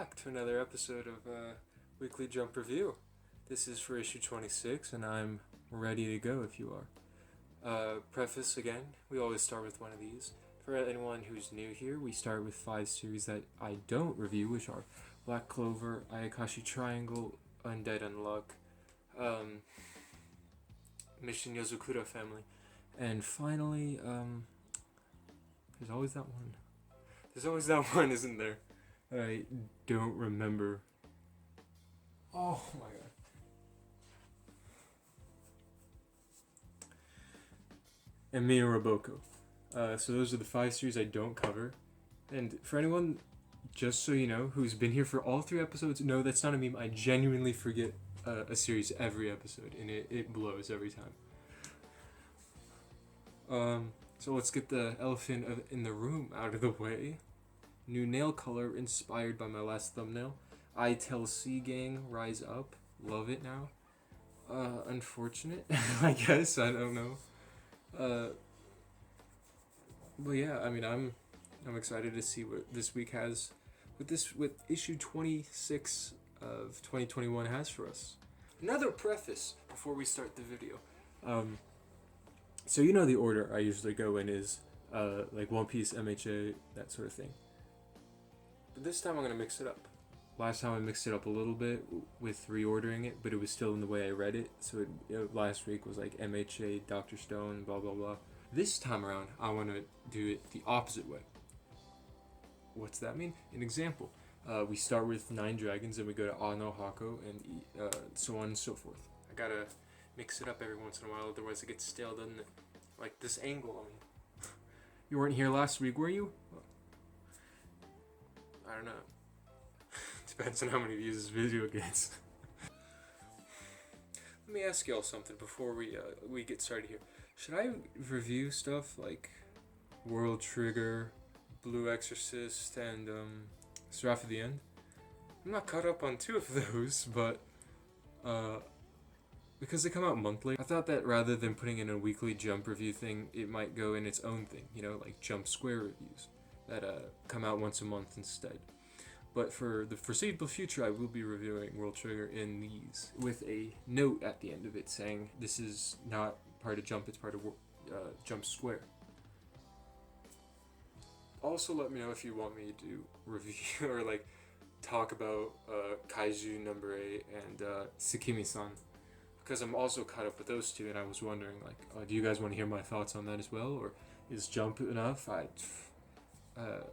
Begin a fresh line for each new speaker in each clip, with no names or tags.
back to another episode of Weekly Jump Review. This is for issue 26, and I'm ready to go if you are. Preface again, we always start with one of these. For anyone who's new here, we start with 5 series that I don't review, which are Black Clover, Ayakashi Triangle, Undead Unluck, Mission Yozokura Family, and finally, there's always that one. There's always that one, isn't there? I don't remember. Oh my god. And Mia Roboko. So those are the 5 series I don't cover. And for anyone, just so you know, who's been here for all 3 episodes, no, that's not a meme. I genuinely forget a series every episode, and it blows every time. So let's get the elephant in the room out of the way. New nail color inspired by my last thumbnail. I Tell C Gang, Rise Up. Love it now. Unfortunate, I guess. I don't know. But yeah, I mean, I'm excited to see what this week has, with issue 26 of 2021 has for us. Another preface before we start the video. So you know the order I usually go in is like One Piece, MHA, that sort of thing. But this time I'm gonna mix it up. Last time I mixed it up a little bit with reordering it, but it was still in the way I read it. So last week was like MHA, Dr. Stone, blah blah blah. This time around, I want to do it the opposite way. What's that mean? An example. We start with 9 dragons, and we go to HAko, and so on and so forth. I gotta mix it up every once in a while, otherwise it gets stale, doesn't it? Like this angle, I mean. You weren't here last week, were you? I don't know. Depends on how many views this video gets. Let me ask y'all something before we get started here. Should I review stuff like World Trigger, Blue Exorcist, and Seraph of the End? I'm not caught up on 2 of those, but because they come out monthly, I thought that rather than putting in a weekly Jump review thing, it might go in its own thing, you know, like Jump Square reviews that come out once a month instead. But for the foreseeable future, I will be reviewing World Trigger in these, with a note at the end of it saying this is not part of Jump, it's part of Jump Square. Also, let me know if you want me to review or like talk about Kaiju No. 8 and Sekime-san, because I'm also caught up with those 2, and I was wondering, like, do you guys want to hear my thoughts on that as well, or is Jump enough?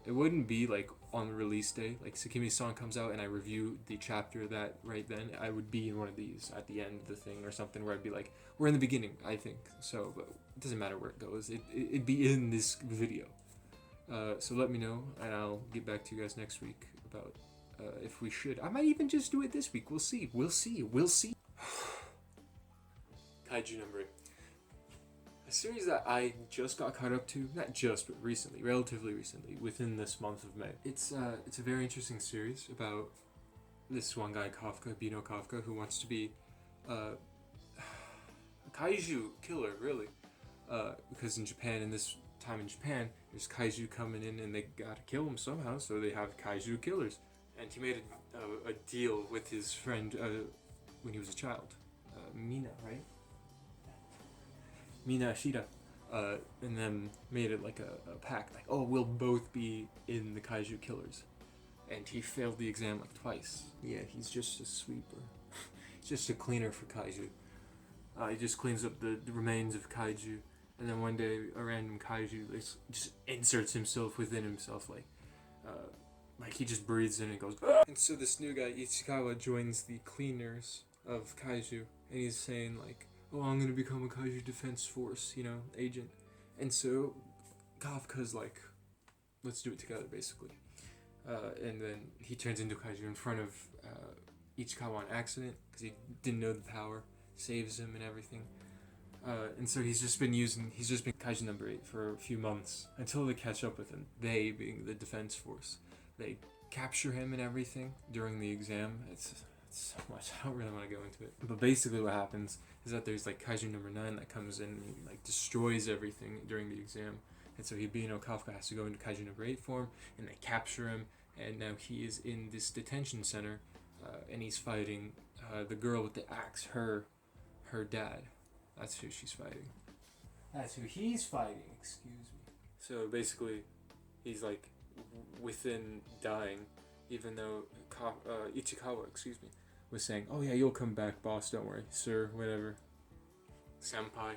It wouldn't be like on the release day, like Sekime-san comes out and I review the chapter that right then. I would be in one of these at the end of the thing or something where I'd be like, we're in the beginning, I think. So, but it doesn't matter where it goes. It'd be in this video. So let me know, and I'll get back to you guys next week about if we should. I might even just do it this week. We'll see. We'll see. Kaiju No. 8. A series that I just got caught up to, not just, but recently, relatively recently, within this month of May. It's a very interesting series about this one guy, Kafka, Bino Kafka, who wants to be a kaiju killer, really. Because in Japan, in this time in Japan, there's kaiju coming in and they gotta kill him somehow, so they have kaiju killers. And he made a deal with his friend when he was a child. Mina, right? Mina Ashida, and then made it like a pact, like, oh, we'll both be in the kaiju killers. And he failed the exam like twice. Yeah, he's just a sweeper. He's just a cleaner for kaiju. He just cleans up the remains of kaiju, and then one day a random kaiju just inserts himself within himself, like he just breathes in and goes. Ah! And so this new guy, Ichikawa, joins the cleaners of kaiju, and he's saying like, oh, I'm gonna become a kaiju defense force, you know, agent. And so Kafka's like, let's do it together, basically. And then he turns into kaiju in front of Ichikawa on accident, because he didn't know the power, saves him and everything. And so he's just been Kaiju No. 8 for a few months, until they catch up with him, they being the defense force. They capture him and everything during the exam. It's so much, I don't really want to go into it. But basically what happens is that there's like Kaiju No. 9 that comes in and like destroys everything during the exam. And so Hibino Kafka has to go into Kaiju No. 8 form, and they capture him, and now he is in this detention center, and he's fighting the girl with the axe, her dad. That's who she's fighting. That's who he's fighting, excuse me. So basically, he's like within dying, even though Ichikawa, was saying, "Oh yeah, you'll come back, boss. Don't worry, sir. Whatever, senpai."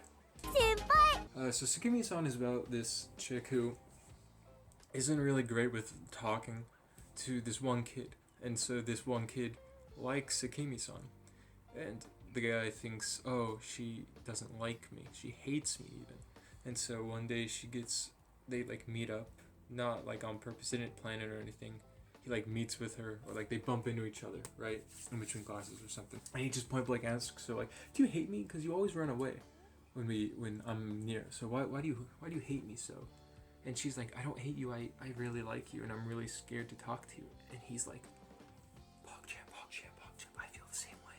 So Sekime-san is about this chick who isn't really great with talking to this one kid, and so this one kid likes Sekime-san, and the guy thinks, oh, she doesn't like me, she hates me even, and so one day they like meet up, not like on purpose, they didn't plan it or anything. He like meets with her, or like they bump into each other, right, in between classes or something, and he just point blank asks her like, do you hate me? Because you always run away when I'm near, so why do you hate me so? And she's like, I don't hate you, I really like you, and I'm really scared to talk to you. And he's like, Magu-chan, I feel the same way.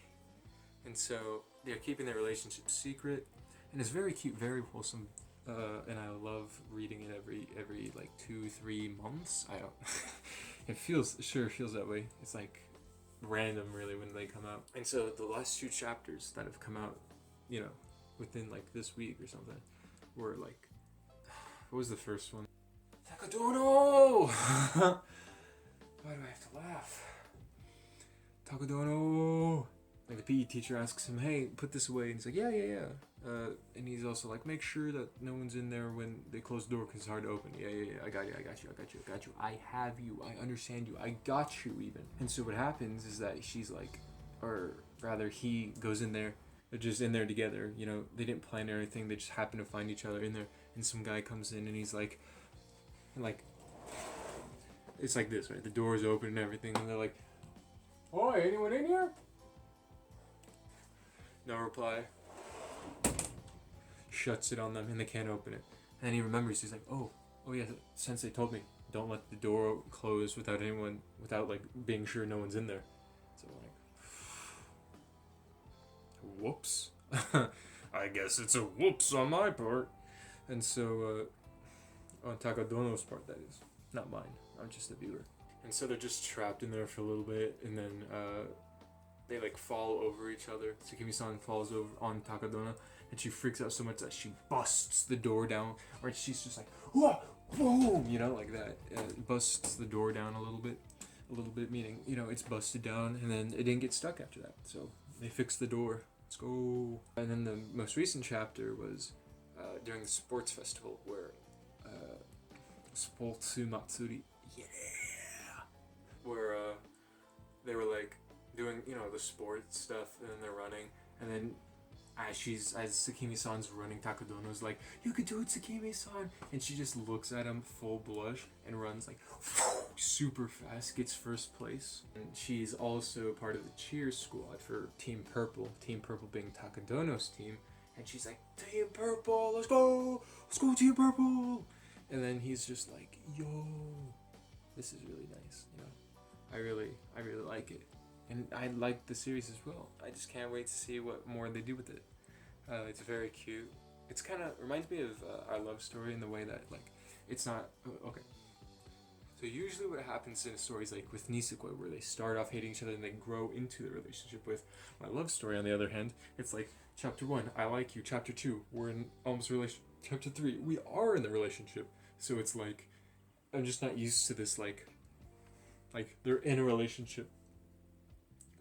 And so they're keeping their relationship secret, and it's very cute, very wholesome, and I love reading it every like 2-3 months. I don't it feels that way. It's like random really when they come out. And so the last 2 chapters that have come out, you know, within like this week or something, were like, what was the first one? Takadono! Why do I have to laugh? Takadono! Like the PE teacher asks him, hey, put this away. And he's like, yeah. And he's also like, make sure that no one's in there when they close the door because it's hard to open. Yeah. I got you. I have you. I understand you. I got you even. And so what happens is that she's like, or rather he goes in there. They're just in there together. You know, they didn't plan anything. They just happen to find each other in there. And some guy comes in and he's like, it's like this, right? The door's open and everything, and they're like, "Oh, anyone in here?" No reply. Shuts it on them, and they can't open it. And then he remembers. He's like, "Oh yeah, Sensei told me don't let the door close without like being sure no one's in there." So like, whoops. I guess it's a whoops on my part. And so, on Takadono's part, that is. Not mine. I'm just the viewer. And so they're just trapped in there for a little bit, and then they like fall over each other. Sekime-san falls over on Takadono, and she freaks out so much that she busts the door down, or she's just like, whoa, boom, you know, like that. Busts the door down a little bit, meaning, you know, it's busted down, and then it didn't get stuck after that. So they fixed the door. Let's go. And then the most recent chapter was during the sports festival where Sportsu Matsuri, where they were like doing, you know, the sports stuff, and then they're running, and then as Sekime-san's running, Takadono's like, you could do it, Sekime-san, and she just looks at him full blush and runs like super fast, gets first place. And she's also part of the cheer squad for Team Purple being Takadono's team, and she's like, Team Purple, let's go Team Purple. And then he's just like, yo, this is really nice, you know. I really like it. And I like the series as well. I just can't wait to see what more they do with it. It's very cute. It's kind of reminds me of our love story in the way that, like, it's not... Okay. So usually what happens in stories like with Nisekoi, where they start off hating each other and they grow into the relationship. With my love story, on the other hand, it's like, chapter 1, I like you. Chapter 2, we're in almost relation. Chapter 3, we are in the relationship. So it's like, I'm just not used to this, like they're in a relationship,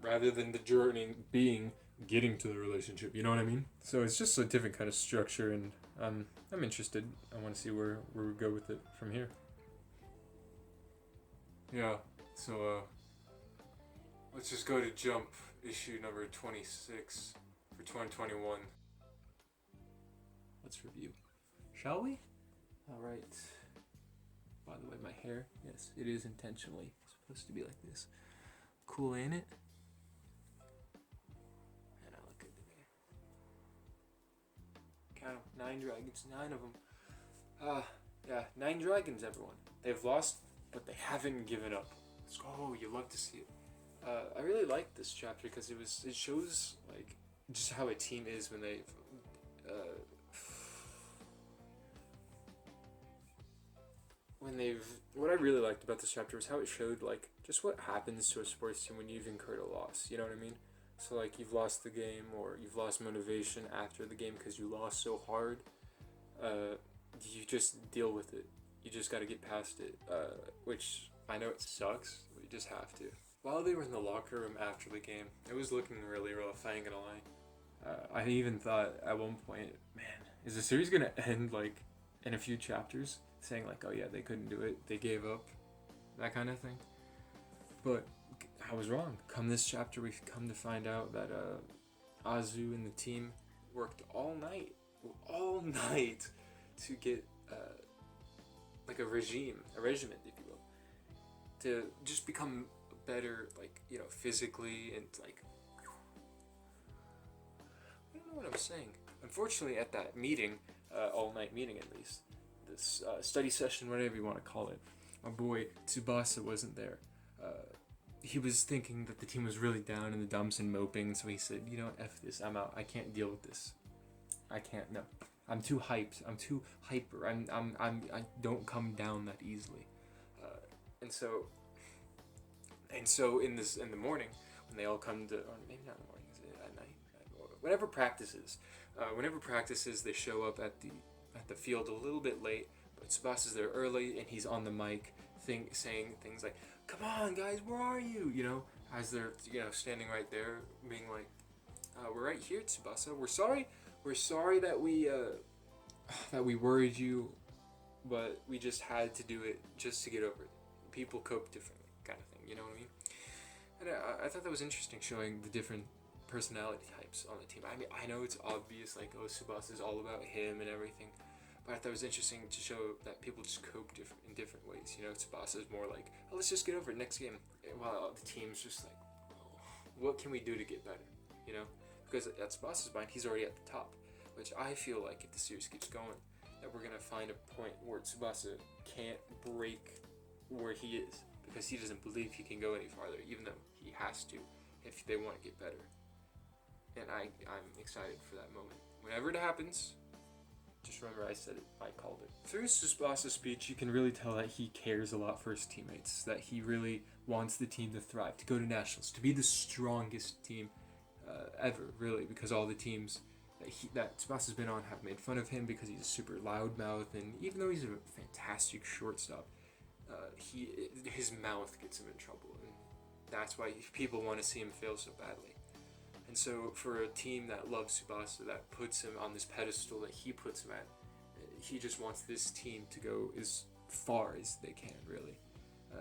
rather than the journey being getting to the relationship, you know what I mean? So it's just a different kind of structure, and I'm interested. I want to see where we go with it from here. Yeah, so let's just go to Jump issue number 26 for 2021. Let's review, shall we? Alright. By the way, my hair, yes, it is intentionally supposed to be like this. Cool, ain't it? And I look good today. Count 9 dragons, 9 of them. Yeah, 9 dragons, everyone. They've lost, but they haven't given up. Let's go, you love to see it. I really like this chapter because it shows like just how a team is when they what I really liked about this chapter was how it showed like just what happens to a sports team when you've incurred a loss. You know what I mean? So like you've lost the game or you've lost motivation after the game because you lost so hard. You just deal with it. You just got to get past it. Which I know it sucks, but you just have to. While they were in the locker room after the game, it was looking really rough. I ain't gonna lie. I even thought at one point, man, is the series gonna end like in a few chapters, saying like, oh yeah, they couldn't do it, they gave up, that kind of thing. But I was wrong. Come this chapter, we've come to find out that Azu and the team worked all night to get like a regiment, if you will, to just become better, like, you know, physically and like, I don't know what I'm saying. Unfortunately, at that meeting, all night meeting at least, this study session, whatever you want to call it, my boy Tsubasa wasn't there. He was thinking that the team was really down in the dumps and moping, so he said, you know, F this, I'm out. I can't deal with this. I can't, no. I'm too hyped. I'm too hyper. I don't come down that easily. And so in the morning, when they all come to, or maybe not in the morning, is it at night? Whenever practices, they show up at the field a little bit late, but Tsubasa's there early, and he's on the mic, saying things like, "Come on, guys, where are you?" You know, as they're, you know, standing right there, being like, "We're right here, Tsubasa. We're sorry that we worried you, but we just had to do it just to get over it. People cope differently, kind of thing. You know what I mean?" And I thought that was interesting, showing the different personality types on the team. I mean, I know it's obvious, like, oh, Tsubasa is all about him and everything, but I thought it was interesting to show that people just cope in different ways. You know, Tsubasa is more like, oh, let's just get over it next game, while the team's just like, oh, what can we do to get better? You know, because at Tsubasa's mind, he's already at the top, which I feel like if the series keeps going, that we're gonna find a point where Tsubasa can't break where he is, because he doesn't believe he can go any farther, even though he has to if they want to get better. And I'm excited for that moment. Whenever it happens, just remember I said it, I called it. Through Tsubasa's speech, you can really tell that he cares a lot for his teammates, that he really wants the team to thrive, to go to nationals, to be the strongest team ever, really, because all the teams that Tsubasa's been on have made fun of him because he's a super loudmouth, and even though he's a fantastic shortstop, his mouth gets him in trouble, and that's why people want to see him fail so badly. And so for a team that loves Tsubasa, that puts him on this pedestal that he puts him at, he just wants this team to go as far as they can, really.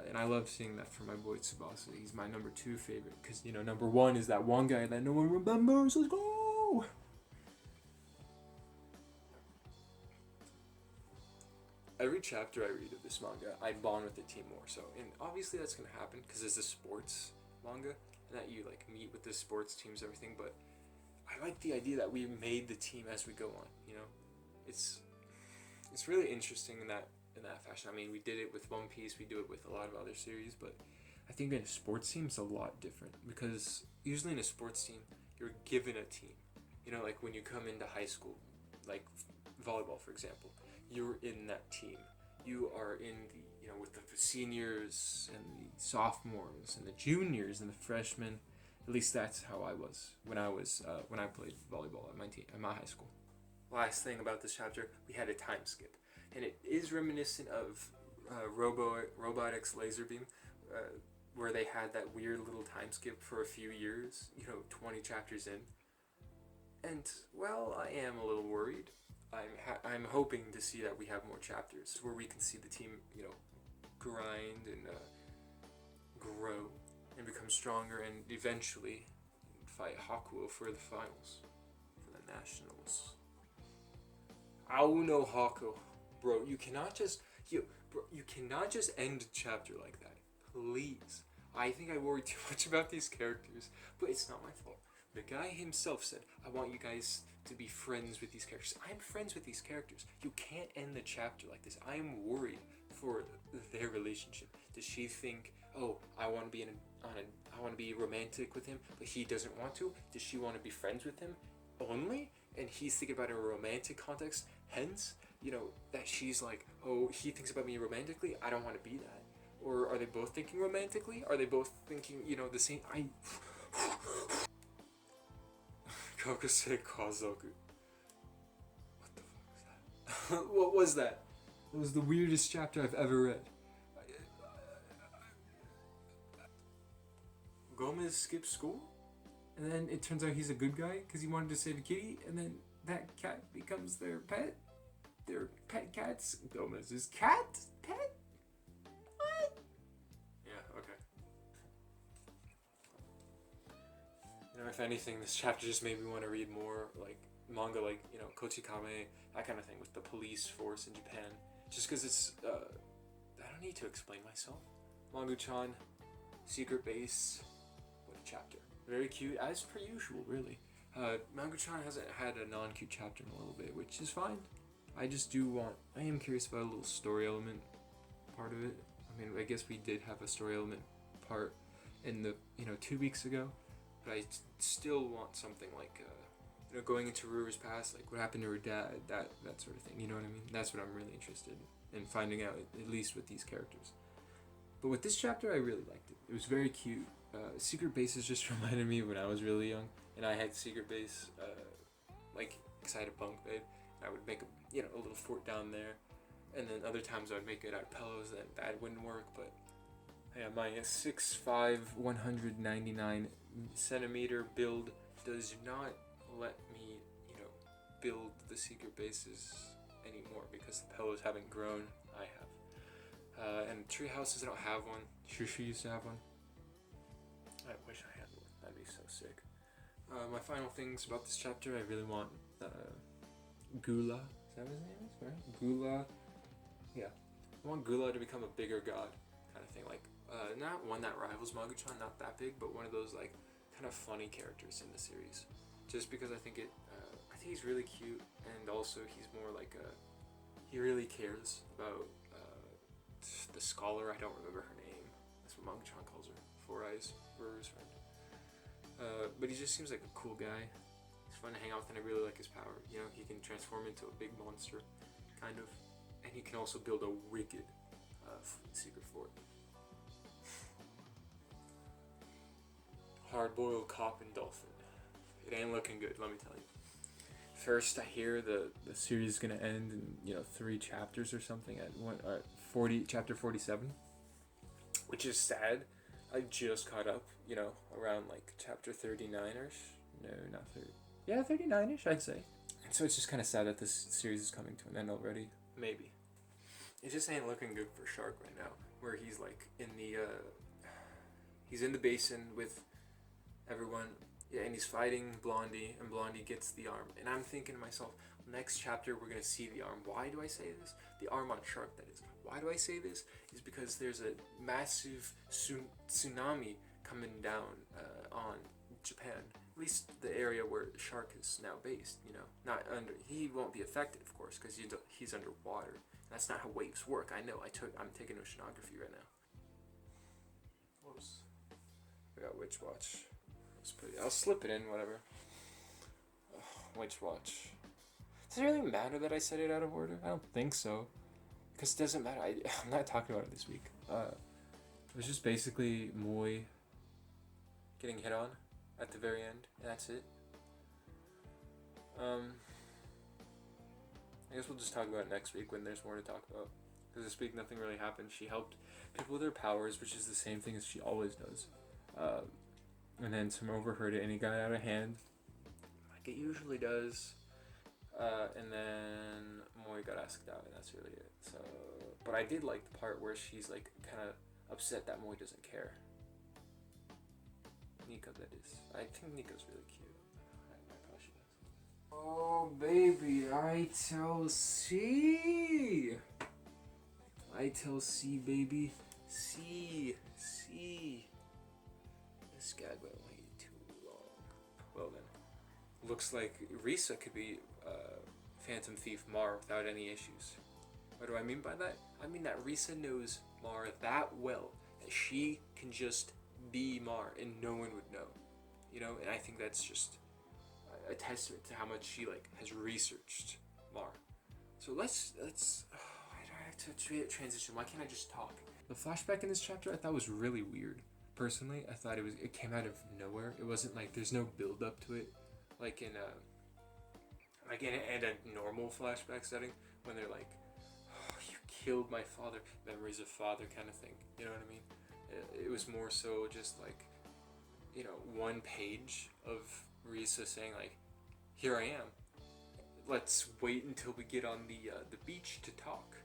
And I love seeing that for my boy Tsubasa. He's my number 2 favorite, because, you know, number 1 is that one guy that no one remembers. Let's go! Every chapter I read of this manga, I bond with the team more so. And obviously that's going to happen because it's a sports manga, and that you like meet with the sports teams and everything, but I like the idea that we made the team as we go on, you know? It's really interesting in that fashion. I mean, we did it with One Piece, we do it with a lot of other series, but I think in a sports team it's a lot different, because usually in a sports team, you're given a team. You know, like when you come into high school, like volleyball, for example, you're in that team. You are in the, you know, with the seniors and the sophomores and the juniors and the freshmen. At least that's how I was when I played volleyball at my high school. Last thing about this chapter, we had a time skip, and it is reminiscent of Robotics Laser Beam, where they had that weird little time skip for a few years, you know, 20 chapters in. And, well, I am a little worried. I'm hoping to see that we have more chapters where we can see the team, you know, grind and grow and become stronger, and eventually fight HAko for the finals, for the nationals. Kaiju No HAko, bro. You cannot just end a chapter like that, please. I think I worry too much about these characters, but it's not my fault. The guy himself said, I want you guys to be friends with these characters. I'm friends with these characters. You can't end the chapter like this. I am worried for their relationship. Does she think, oh, I want to be romantic with him, but he doesn't want to? Does she want to be friends with him only? And he's thinking about it in a romantic context. Hence, that she's like, oh, he thinks about me romantically, I don't want to be that. Or are they both thinking romantically? Are they both thinking, the same? Kakusei Kazoku. What the fuck was that? What was that? It was the weirdest chapter I've ever read. Gomez skips school? And then it turns out he's a good guy because he wanted to save a kitty, and then that cat becomes their pet. Their pet cat's Gomez's cat? Pet? What? Yeah, okay. If anything, this chapter just made me want to read more, like, manga, like, Kochikame, that kind of thing, with the police force in Japan. Just because it's, I don't need to explain myself. Magu-chan, secret base, what a chapter. Very cute, as per usual, really. Magu-chan hasn't had a non-cute chapter in a little bit, which is fine. I am curious about a little story element part of it. I mean, I guess we did have a story element part in the, 2 weeks ago, but I still want something like, going into Ruru's past, like what happened to her dad, that sort of thing, you know what I mean? That's what I'm really interested in finding out, at least with these characters. But with this chapter, I really liked it. It was very cute. Secret Bases just reminded me of when I was really young, and I had Secret Base, because I had a bunk bed. I would make a little fort down there, and then other times I would make it out of pillows, and that wouldn't work, but yeah, my 6'5", 199 centimeter build does not let me, build the secret bases anymore because the pillows haven't grown. I have. And tree houses, I don't have one. Shushi used to have one. I wish I had one. That'd be so sick. My final things about this chapter, I really want Gula. Is that what his name is? Right? Gula. Yeah. I want Gula to become a bigger god kind of thing. Like, not one that rivals Magu-chan, not that big, but one of those, like, kind of funny characters in the series. Just because I think I think he's really cute, and also he's more like he really cares about the scholar. I don't remember her name. That's what Magu-chan calls her. Four Eyes, Ruru's friend. But he just seems like a cool guy. He's fun to hang out with, and I really like his power. He can transform into a big monster, kind of, and he can also build a wicked secret fort. Hard-boiled Cop and Dolphin. It ain't looking good, let me tell you. First, I hear the series is gonna end in 3 chapters or something at chapter 47, which is sad. I just caught up, around like chapter 39ish. No, not 30. Yeah, 39ish, I'd say. And so it's just kind of sad that this series is coming to an end already. Maybe. It just ain't looking good for Shark right now, where he's like he's in the basin with everyone. Yeah, and he's fighting Blondie, and Blondie gets the arm. And I'm thinking to myself, next chapter we're going to see the arm. Why do I say this? The arm on Shark, that is. Why do I say this? Is because there's a massive tsunami coming down on Japan. At least the area where Shark is now based, Not under. He won't be affected, of course, because he's underwater. That's not how waves work. I know. I'm taking oceanography right now. Whoops. I got Witch Watch. I'll slip it in, whatever. Witch Watch. Does it really matter that I said it out of order? I don't think so. Because it doesn't matter. I'm not talking about it this week. It was just basically Moi getting hit on at the very end, and that's it. I guess we'll just talk about it next week when there's more to talk about. Because this week nothing really happened. She helped people with their powers, which is the same thing as she always does. And then some overheard it, and it got out of hand, like it usually does. And then Moi got asked out, and that's really it. So, but I did like the part where she's like kind of upset that Moi doesn't care. Nika, that is. I think Nika's really cute. I probably should ask. Oh baby, I tell C. Baby. C. This gag went way too long. Well then, looks like Risa could be Phantom Thief Mar without any issues. What do I mean by that? I mean that Risa knows Mar that well that she can just be Mar and no one would know. And I think that's just a testament to how much she has researched Mar. So let's why do I have to transition? Why can't I just talk? The flashback in this chapter I thought was really weird. Personally, I thought it came out of nowhere. It wasn't like there's no build up to it, like in a normal flashback setting when they're like, oh, you killed my father, memories of father kind of thing. You know what I mean? It was more so just like, you know, one page of Risa saying like, here I am. Let's wait until we get on the beach to talk.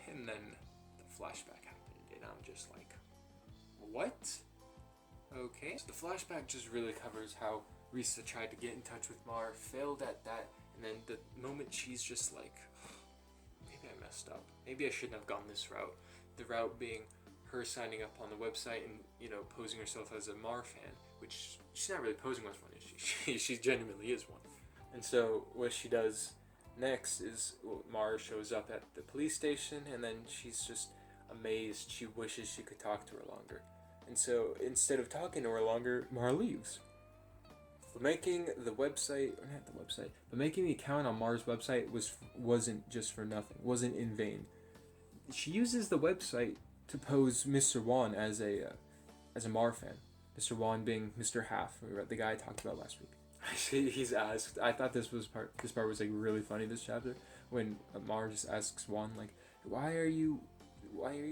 And then the flashback happened, and I'm just like, what? Okay. So the flashback just really covers how Risa tried to get in touch with Mar, failed at that, and then the moment she's just like, maybe I messed up. Maybe I shouldn't have gone this route. The route being her signing up on the website and, you know, posing herself as a Mar fan, which she's not really posing as one, is she? She genuinely is one. And so what she does next is, well, Mar shows up at the police station, and then she's just amazed. She wishes she could talk to her longer. And so instead of talking to her longer, Mar leaves. But making the website, or not the website, but making the account on Mar's website wasn't just for nothing, wasn't in vain. She uses the website to pose Mr. Wan as a Mar fan. Mr. Wan being Mr. Half, the guy I talked about last week. He's asked. I thought this part was like really funny. This chapter when Mar just asks Wan like, why are you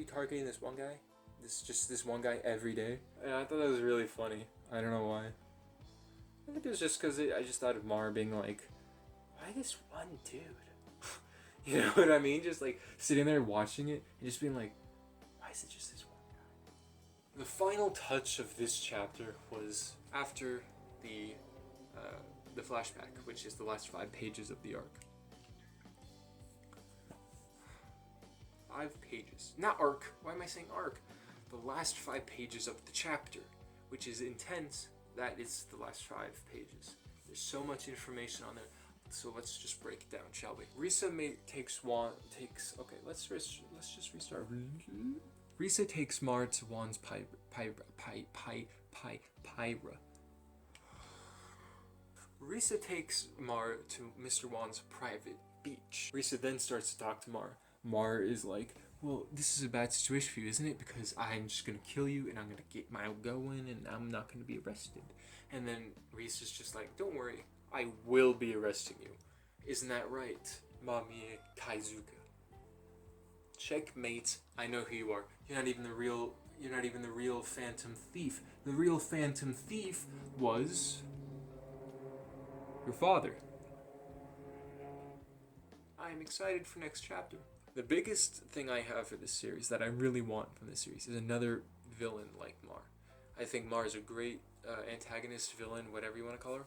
targeting this one guy? This one guy every day. And I thought that was really funny. I don't know why. I think it was just because I just thought of Mar being like, why this one dude? You know what I mean? Just like sitting there watching it and just being like, why is it just this one guy? The final touch of this chapter was after the flashback, which is the last 5 pages of the arc. 5 pages. Not arc. Why am I saying arc? The last 5 pages of the chapter, which is intense. That is the last 5 pages. There's so much information on there. So let's just break it down, shall we? Risa okay, let's just restart. Risa takes Mar to Wan's Pyra. Risa takes Mar to Mr. Wan's private beach. Risa then starts to talk to Mar. Mar is like, well, this is a bad situation for you, isn't it? Because I'm just going to kill you, and I'm going to get my going, and I'm not going to be arrested. And then Risa's just like, don't worry, I will be arresting you. Isn't that right, Mami Kaizuka? Checkmate. I know who you are. You're not even the real Phantom Thief. The real Phantom Thief was your father. I am excited for next chapter. The biggest thing I have for this series that I really want from this series is another villain like Mar. I think Mar is a great antagonist, villain, whatever you want to call her.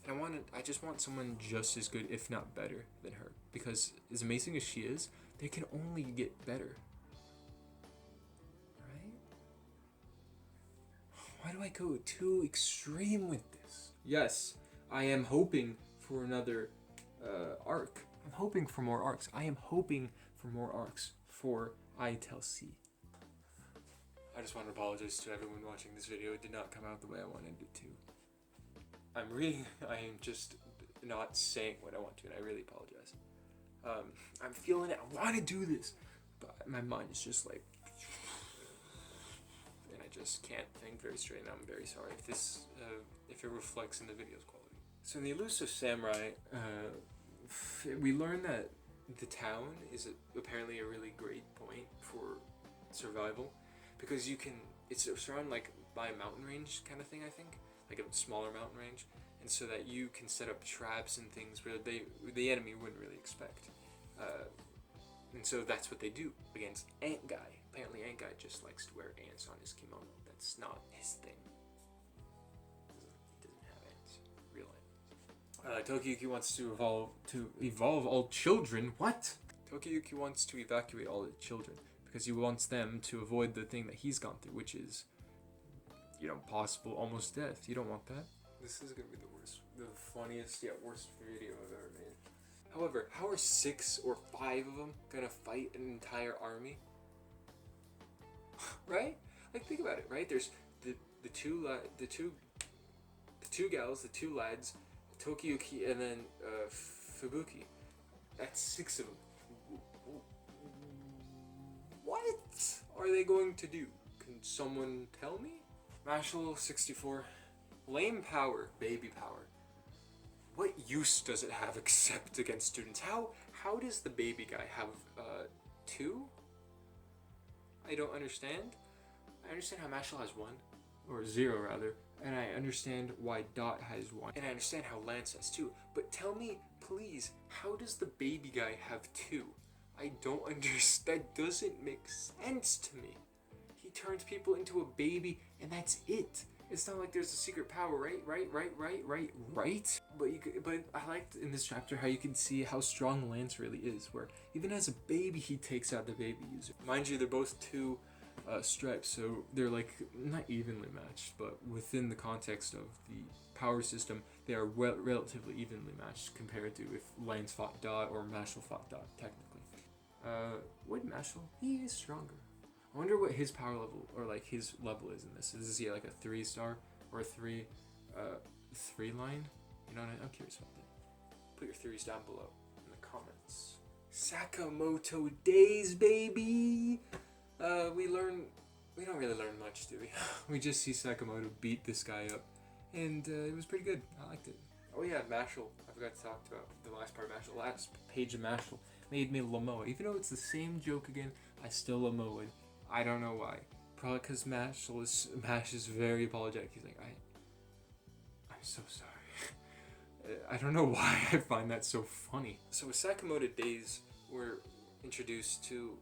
And I just want someone just as good, if not better, than her. Because as amazing as she is, they can only get better. Right? Why do I go too extreme with this? Yes, I am hoping for another arc. I'm hoping for more arcs. I am hoping for more arcs for ITLC. I just want to apologize to everyone watching this video. It did not come out the way I wanted it to. I am just not saying what I want to, and I really apologize. I'm feeling it. I want to do this, but my mind is just like, and I just can't think very straight, and I'm very sorry if it reflects in the video's quality. So in the Elusive Samurai, we learn that the town is apparently a really great point for survival, because it's surrounded like by a mountain range kind of thing, I think, like a smaller mountain range, and so that you can set up traps and things where the enemy wouldn't really expect, and so that's what they do against Ant Guy. Apparently Ant Guy just likes to wear ants on his kimono. That's not his thing. He doesn't have ants, real ants. Tokiyuki wants to evolve all children. What? Tokiyuki wants to evacuate all the children because he wants them to avoid the thing that he's gone through, which is, possible almost death. You don't want that. This is gonna be the funniest yet worst video I've ever made. However, how are 6 or 5 of them gonna fight an entire army? Right? Like, think about it. Right? There's the two gals, the 2 lads, Tokiyuki, and then Fubuki. That's 6 of them. What are they going to do? Can someone tell me? Mashle 64. Lame power, baby power. What use does it have except against students? How does the baby guy have 2? I don't understand. I understand how Mashle has 1, or 0 rather, and I understand why Dot has 1, and I understand how Lance has 2. But tell me, please, how does the baby guy have 2? I don't understand. That doesn't make sense to me. He turns people into a baby, and that's it. It's not like there's a secret power, right? But I liked in this chapter how you can see how strong Lance really is, where even as a baby, he takes out the baby user. Mind you, they're both 2 stripes, so they're like not evenly matched, but within the context of the power system, they are relatively evenly matched compared to if Lance fought Dot or Mashle fought Dot, technically. With Mashle, he is stronger. I wonder what his power level, or like his level is in this. Is he like a 3-star or a 3 line? You know what I'm curious about that. Put your theories down below in the comments. Sakamoto Days, baby! We don't really learn much, do we? We just see Sakamoto beat this guy up, and it was pretty good. I liked it. Oh yeah, Mashle. I forgot to talk about the last part of Mashle. Last page of Mashle made me Lamoa. Even though it's the same joke again, I still Lamoa'd. I don't know why. Probably because Mash is very apologetic. He's like, I'm so sorry. I don't know why I find that so funny. So with Sakamoto Days, we're introduced to,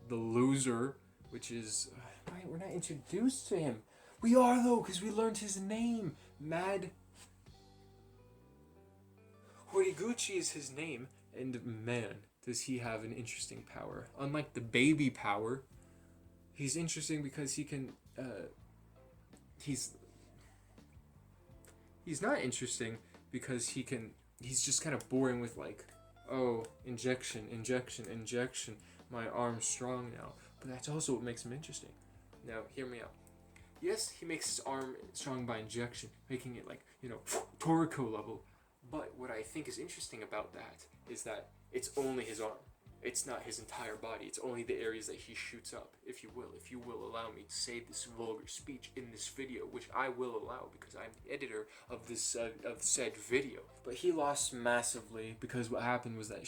the loser, which is... Right, we're not introduced to him. We are, though, because we learned his name. Mad Horiguchi is his name, and man, does he have an interesting power. Unlike the baby power, he's interesting because he can, he's not interesting because he's just kind of boring with like, oh, injection, my arm's strong now. But that's also what makes him interesting. Now, hear me out. Yes, he makes his arm strong by injection, making it like, Toriko level. But what I think is interesting about that is that it's only his arm. It's not his entire body. It's only the areas that he shoots up, if you will allow me to say this vulgar speech in this video, which I will allow because I'm the editor of this of said video. But he lost massively because what happened was that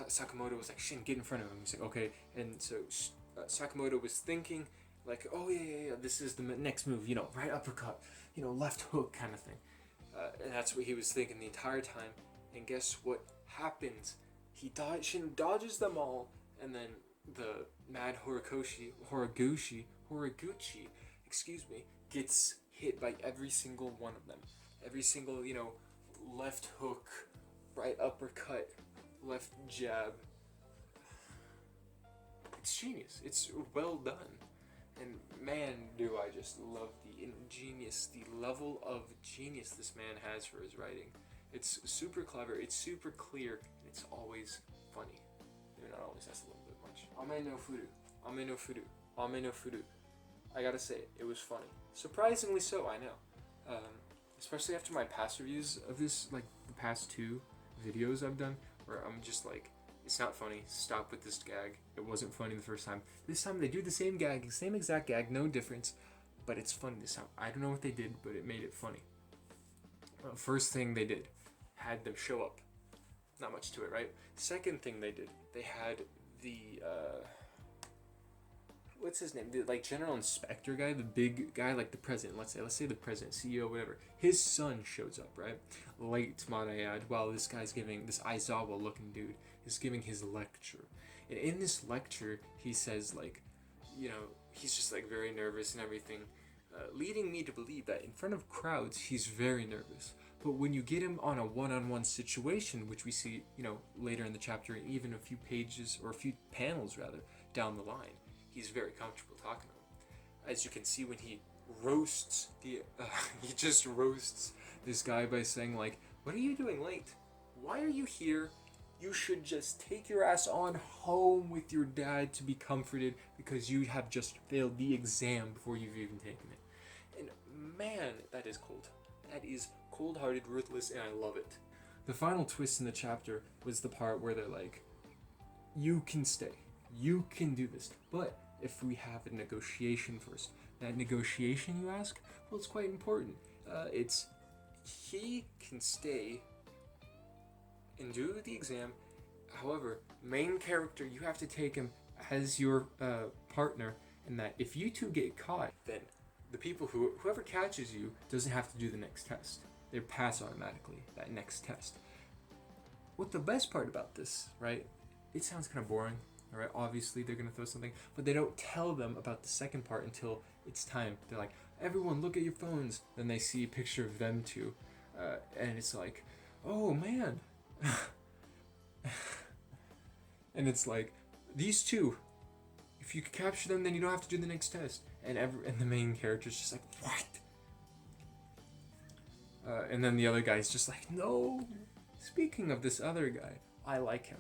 Sakamoto was like, Shin, get in front of him. He's like, okay. And so Sakamoto was thinking like, oh yeah, this is the next move, right uppercut, left hook kind of thing. And that's what he was thinking the entire time. And guess what happens? Shin dodges them all, and then the Mad Horiguchi, gets hit by every single one of them. Every single, left hook, right uppercut, left jab. It's genius. It's well done. And man, do I just love the level of genius this man has for his writing. It's super clever, it's super clear, and it's always funny. Maybe not always, that's a little bit much. Ame no furu. I gotta say, it was funny. Surprisingly so, I know. Especially after my past reviews of this, like the past 2 videos I've done, where I'm just like, it's not funny, stop with this gag. It wasn't funny the first time. This time they do the same gag, same exact gag, no difference, but it's funny this time. I don't know what they did, but it made it funny. First thing they did, had them show up. Not much to it, right? Second thing they did, they had the, what's his name? The, General Inspector guy, the big guy, like the president, let's say the president, CEO, whatever. His son shows up, right? Late, might I add, while this guy's giving, this Aizawa looking dude is giving his lecture. And in this lecture, he says, he's just, very nervous and everything, leading me to believe that in front of crowds, he's very nervous. But when you get him on a one-on-one situation, which we see, later in the chapter, even a few pages, or a few panels, rather, down the line, he's very comfortable talking to him. As you can see when he roasts he just roasts this guy by saying, what are you doing late? Why are you here? You should just take your ass on home with your dad to be comforted because you have just failed the exam before you've even taken it. And man, that is cold. That is cold-hearted, ruthless, and I love it. The final twist in the chapter was the part where they're like, you can stay. You can do this. But if we have a negotiation first. That negotiation, you ask? Well, it's quite important. It's he can stay and do the exam. However, main character, you have to take him as your partner, and that if you two get caught, then the people whoever catches you doesn't have to do the next test. They pass automatically that next test. What the best part about this, right? It sounds kind of boring, all right? Obviously, they're gonna throw something, but they don't tell them about the second part until it's time. They're like, everyone, look at your phones. Then they see a picture of them two, and it's like, oh man. And it's like, these two, if you can capture them, then you don't have to do the next test. And the main character's just like, what? And then the other guy's just like, no. Speaking of this other guy, I like him.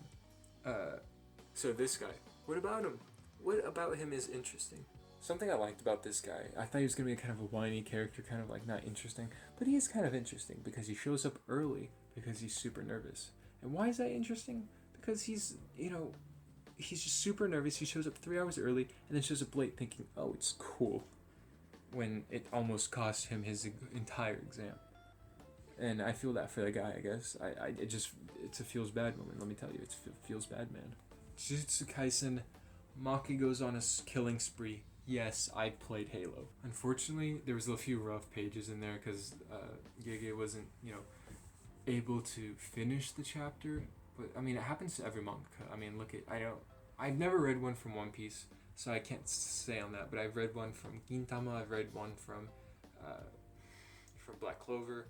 So this guy, what about him? What about him is interesting? Something I liked about this guy, I thought he was going to be kind of a whiny character, kind of like not interesting. But he is kind of interesting because he shows up early because he's super nervous. And why is that interesting? Because he's just super nervous. He shows up 3 hours early and then shows up late thinking, oh, it's cool. When it almost cost him his entire exam. And I feel that for the guy, I guess. It's a feels bad moment, let me tell you. It feels bad, man. Jujutsu Kaisen, Maki goes on a killing spree. Yes, I played Halo. Unfortunately, there was a few rough pages in there because Gege wasn't, able to finish the chapter. But, I mean, it happens to every mangaka. I mean, I've never read one from One Piece, so I can't say on that. But I've read one from Gintama. I've read one from Black Clover.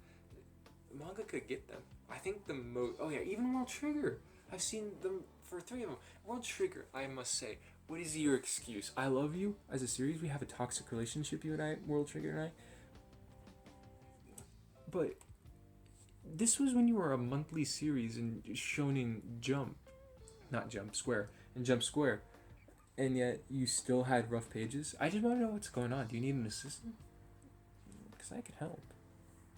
Manga could get them. I think even World Trigger. I've seen them for 3 of them. World Trigger, I must say, what is your excuse? I love you as a series. We have a toxic relationship, you and I, World Trigger and I. But this was when you were a monthly series in Shonen Jump. Not Jump, Square. In Jump Square. And yet you still had rough pages. I just want to know what's going on. Do you need an assistant? Because I could help.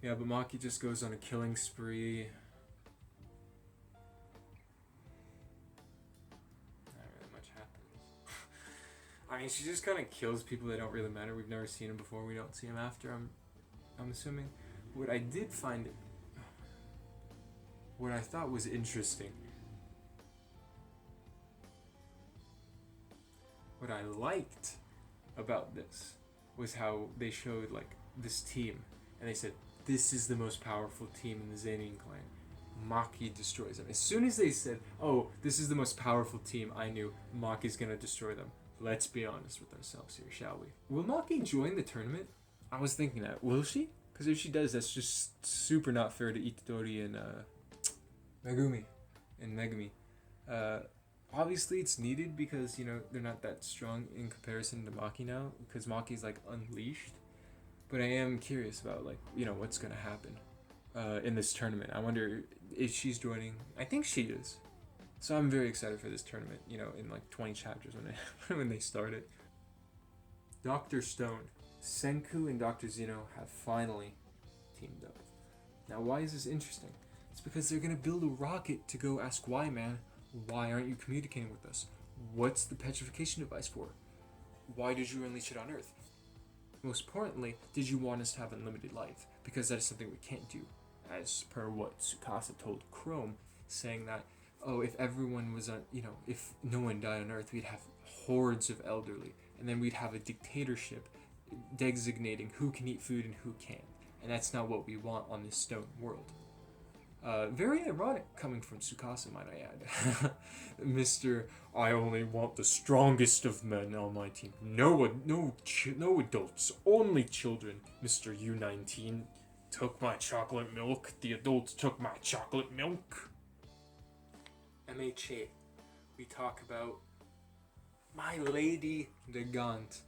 Yeah, but Maki just goes on a killing spree. Not really much happens. I mean, she just kind of kills people that don't really matter. We've never seen him before. We don't see him after. I'm assuming. What I did find, what I thought was interesting, what I liked about this was how they showed like this team, and they said, this is the most powerful team in the Zenin clan. Maki destroys them. As soon as they said, oh, this is the most powerful team, I knew Maki's gonna destroy them. Let's be honest with ourselves here, shall we? Will Maki join the tournament? I was thinking that. Will she? Because if she does, that's just super not fair to Itadori and Megumi. Obviously it's needed because, they're not that strong in comparison to Maki now, because Maki's like unleashed. But I am curious about what's gonna happen in this tournament. I wonder if she's joining. I think she is. So I'm very excited for this tournament, in like 20 chapters when they start it. Dr. Stone, Senku and Dr. Zeno have finally teamed up. Now why is this interesting? It's because they're gonna build a rocket to go ask why, man. Why aren't you communicating with us? What's the petrification device for? Why did you unleash it on Earth? Most importantly, did you want us to have unlimited life? Because that is something we can't do. As per what Tsukasa told Chrome, saying that, if everyone was if no one died on Earth, we'd have hordes of elderly. And then we'd have a dictatorship designating who can eat food and who can't. And that's not what we want on this stone world. Very ironic coming from Tsukasa, might I add. Mr. I only want the strongest of men on my team. No adults, only children. Mr. U19 took my chocolate milk. The adults took my chocolate milk. MHA, we talk about My Lady Nagant.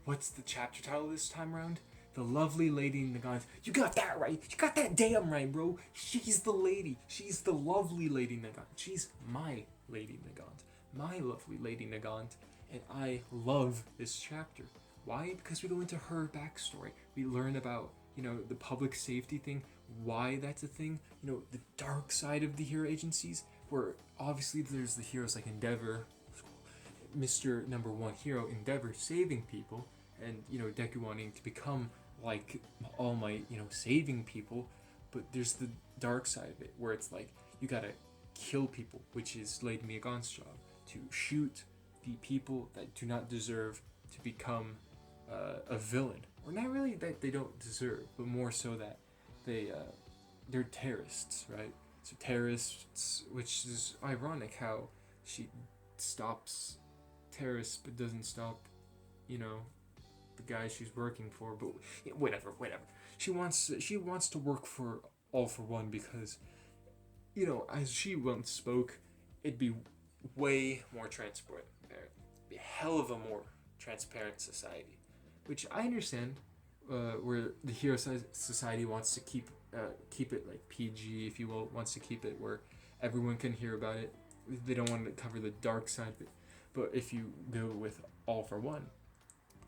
What's the chapter title this time around? The lovely Lady Nagant. You got that right. You got that damn right, bro. She's the lady. She's the lovely Lady Nagant. She's my Lady Nagant. My lovely Lady Nagant. And I love this chapter. Why? Because we go into her backstory. We learn about, the public safety thing. why that's a thing. You know, the dark side of the hero agencies, where obviously there's the heroes like Endeavor, Mr. Number One hero Endeavor saving people, and you know Deku wanting to become like All Might, you know, saving people. But there's the dark side of it, where it's like you gotta kill people, which is Lady Miagon's job, to shoot the people that do not deserve to become a villain, or not really that they don't deserve, but more so that they're terrorists, right? So terrorists, which is ironic how she stops terrorists but doesn't stop, you know, the guy she's working for. But you know, whatever. She wants to work for All for One because, you know, as she once spoke, it'd be way more transparent. It'd be a hell of a more transparent society, which I understand. Where the hero society wants to keep it like PG, if you will, wants to keep it where everyone can hear about it. They don't want to cover the dark side of it. But if you go with All for One,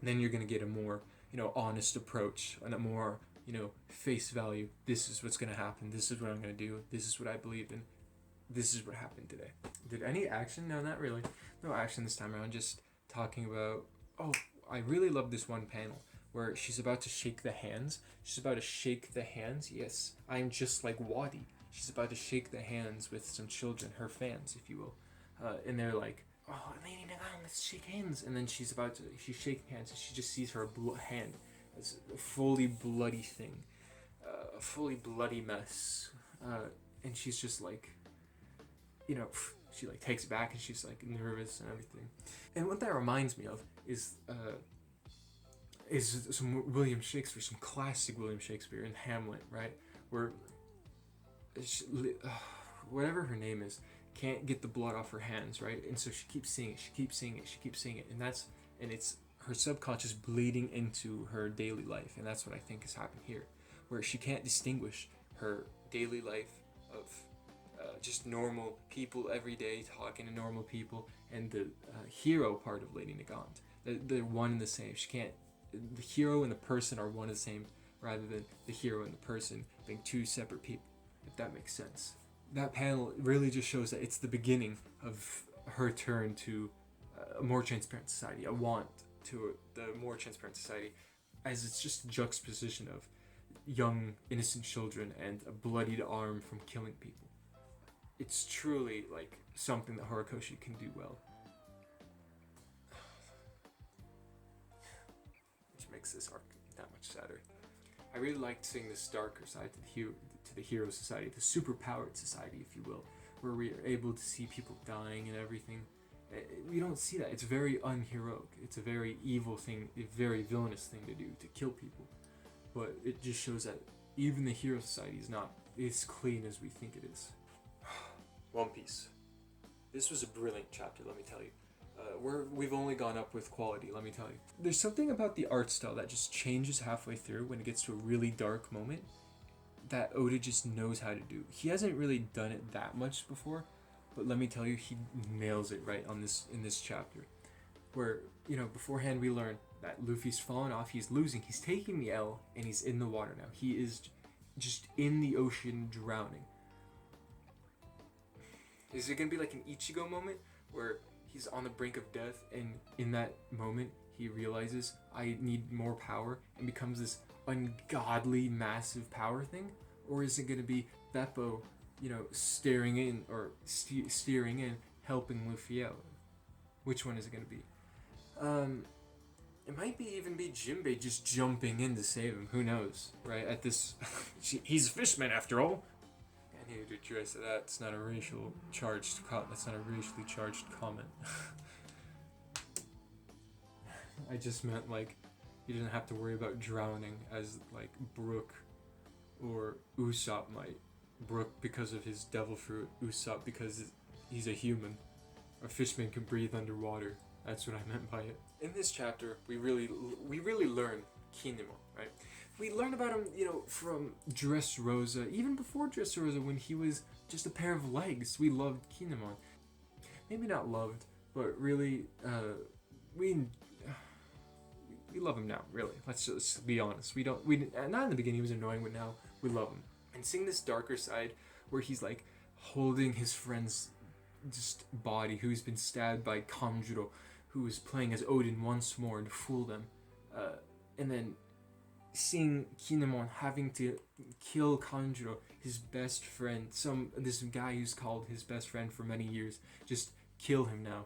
then you're gonna get a more, you know, honest approach and a more, you know, face value. This is what's gonna happen. This is what I'm gonna do. This is what I believe in. This is what happened today. Did any action? No, not really. No action this time around. Just talking about. Oh, I really love this one panel where she's about to shake the hands. She's about to shake the hands. Yes, I'm just like Wadi. She's about to shake the hands with some children, her fans, if you will. And they're like, oh, Lady Nagan, let's shake hands. And then she's shaking hands, and she just sees her hand as a fully bloody thing. A fully bloody mess. And she's just like, you know, she like takes it back and she's like nervous and everything. And what that reminds me of is some William Shakespeare, some classic William Shakespeare in Hamlet, right? Where whatever her name is can't get the blood off her hands, right? And so she keeps seeing it, and it's her subconscious bleeding into her daily life, and that's what I think has happened here, where she can't distinguish her daily life of just normal people every day talking to normal people and the hero part of Lady Nagant. They're one and the same. She can't. The hero and the person are one and the same, rather than the hero and the person being two separate people, if that makes sense. That panel really just shows that it's the beginning of her turn to a more transparent society, a want to the more transparent society, as it's just a juxtaposition of young, innocent children and a bloodied arm from killing people. It's truly like something that Horikoshi can do well. Makes this arc that much sadder. I really liked seeing this darker side to the hero society, the superpowered society, if you will, where we are able to see people dying and everything. We don't see that. It's very unheroic. It's a very evil thing, a very villainous thing to do, to kill people. But it just shows that even the hero society is not as clean as we think it is. One Piece. This was a brilliant chapter, let me tell you. We've only gone up with quality, let me tell you. There's something about the art style that just changes halfway through when it gets to a really dark moment that Oda just knows how to do. He hasn't really done it that much before, but let me tell you, he nails it right in this chapter. Where, you know, beforehand we learn that Luffy's fallen off, he's losing, he's taking the L, and he's in the water now. He is just in the ocean drowning. Is it gonna be like an Ichigo moment where he's on the brink of death, and in that moment he realizes I need more power and becomes this ungodly massive power thing? Or is it going to be Beppo, you know, steering in, helping Luffy out? Which one is it going to be? It might even be Jinbei just jumping in to save him. Who knows, right? At this, he's a fishman after all. I need to address that. That's not a racially charged comment. I just meant like he didn't have to worry about drowning as like Brook or Usopp might. Brook because of his devil fruit, Usopp because he's a human. A fishman can breathe underwater. That's what I meant by it. In this chapter, we really learn Kinemon, right? We learn about him, you know, from Dressrosa, even before Dressrosa, when he was just a pair of legs. We loved Kinemon. Maybe not loved, but really, we love him now. Really, let's just be honest. Not in the beginning he was annoying, but now we love him. and seeing this darker side where he's like holding his friend's just body who's been stabbed by Kanjuro, who is playing as Odin once more to fool them, and then seeing Kinemon having to kill Kanjuro, his best friend, this guy who's called his best friend for many years, just kill him now,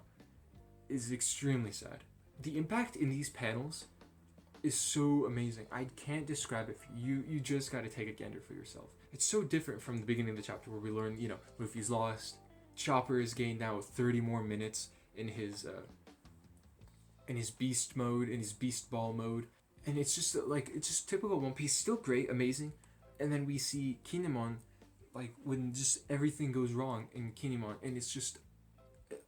is extremely sad. The impact in these panels is so amazing. I can't describe it. You just gotta take a gander for yourself. It's so different from the beginning of the chapter where we learn, Luffy's lost. Chopper has gained now 30 more minutes in his beast mode, in his beast ball mode. And it's just typical One Piece, still great, amazing. And then we see Kinemon, like when just everything goes wrong in Kinemon, and it's just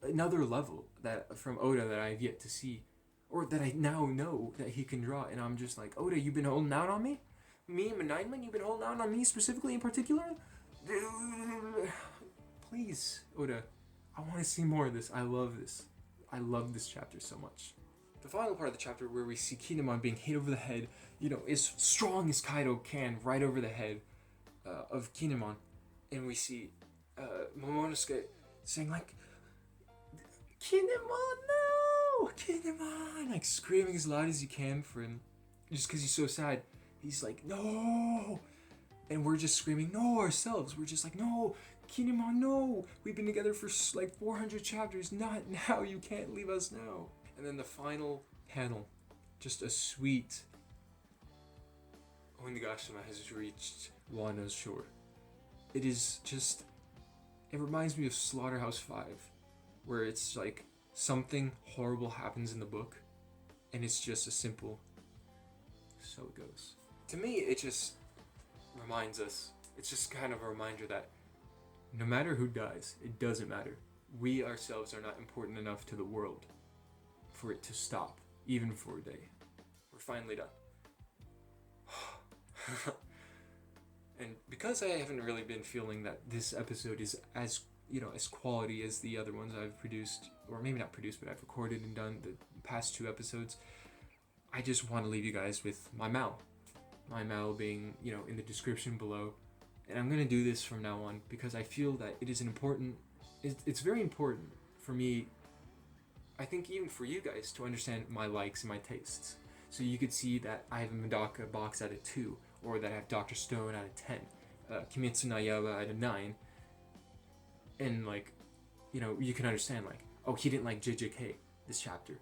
another level that from Oda that I've yet to see, or that I now know that he can draw. And I'm just like, Oda, you've been holding out on me? Me, M9 Mun, you've been holding out on me specifically in particular? Please, Oda, I want to see more of this. I love this. I love this chapter so much. The final part of the chapter where we see Kinemon being hit over the head, as strong as Kaido can, right over the head of Kinemon. And we see Momonosuke saying like, Kinemon, no! Kinemon! Like screaming as loud as he can for him. Just because he's so sad. He's like, no! And we're just screaming, no, ourselves. We're just like, no, Kinemon, no! We've been together for like 400 chapters. Not now. You can't leave us now. And then the final panel, just a sweet Onigashima has reached Wano's shore. It is just, it reminds me of Slaughterhouse 5, where it's like something horrible happens in the book, and it's just a simple, so it goes. To me, it just reminds us, it's just kind of a reminder that no matter who dies, it doesn't matter. We ourselves are not important enough to the world for it to stop, even for a day. We're finally done. And because I haven't really been feeling that this episode is as quality as the other ones I've produced, or maybe not produced, but I've recorded and done the past 2 episodes, I just want to leave you guys with my Mal. My Mal being, in the description below. And I'm going to do this from now on because I feel that it is it's very important for me, I think even for you guys, to understand my likes and my tastes. So you could see that I have a Medaka box out of 2, or that I have Dr. Stone out of 10, Kimetsu no Yaiba out of 9, and you can understand oh, he didn't like JJK this chapter.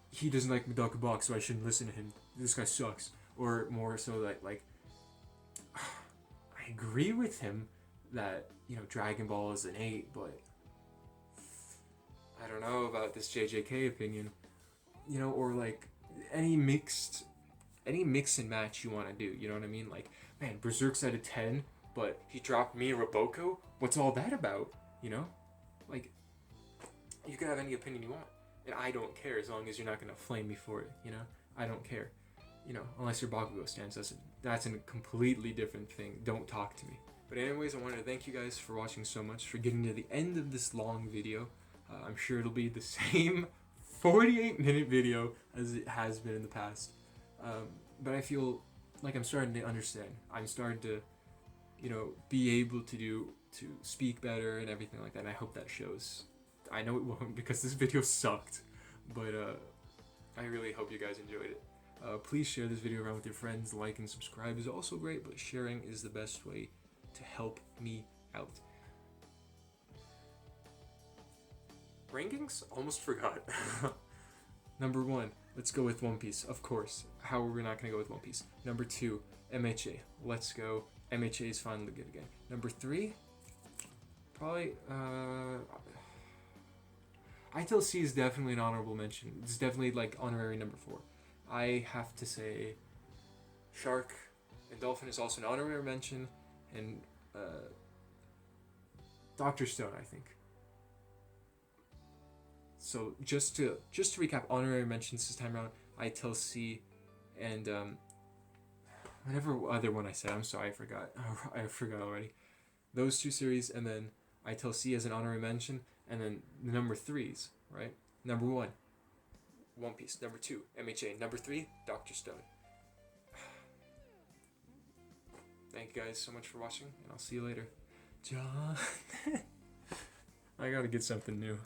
He doesn't like Medaka box, so I shouldn't listen to him. This guy sucks. Or more so that I agree with him that Dragon Ball is an 8, but I don't know about this JJK opinion, or any mix and match you want to do, you know what I mean? Man, Berserk's out of 10, but he dropped me Roboko? What's all that about, You can have any opinion you want, and I don't care as long as you're not going to flame me for it, I don't care, unless you're Bakugo stands, that's a completely different thing. Don't talk to me. But anyways, I wanted to thank you guys for watching so much, for getting to the end of this long video. I'm sure it'll be the same 48-minute video as it has been in the past. But I feel like I'm starting to understand. I'm starting to, be able to speak better and everything like that. And I hope that shows. I know it won't because this video sucked. But I really hope you guys enjoyed it. Please share this video around with your friends. Like and subscribe is also great, but sharing is the best way to help me out. Rankings? Almost forgot. Number 1, let's go with One Piece. Of course. How are we not going to go with One Piece? Number 2, MHA. Let's go. MHA is finally good again. Number 3, probably, ITLC is definitely an honorable mention. It's definitely honorary number 4. I have to say Shark and Dolphin is also an honorary mention, and Dr. Stone, I think. So just to recap, honorary mentions this time around, ITLC and whatever other one I said, I'm sorry, I forgot. I forgot already. Those 2 series, and then ITLC as an honorary mention, and then the number 3s, right? Number 1, One Piece. Number 2, MHA. Number 3, Dr. Stone. Thank you guys so much for watching, and I'll see you later. John. I gotta get something new.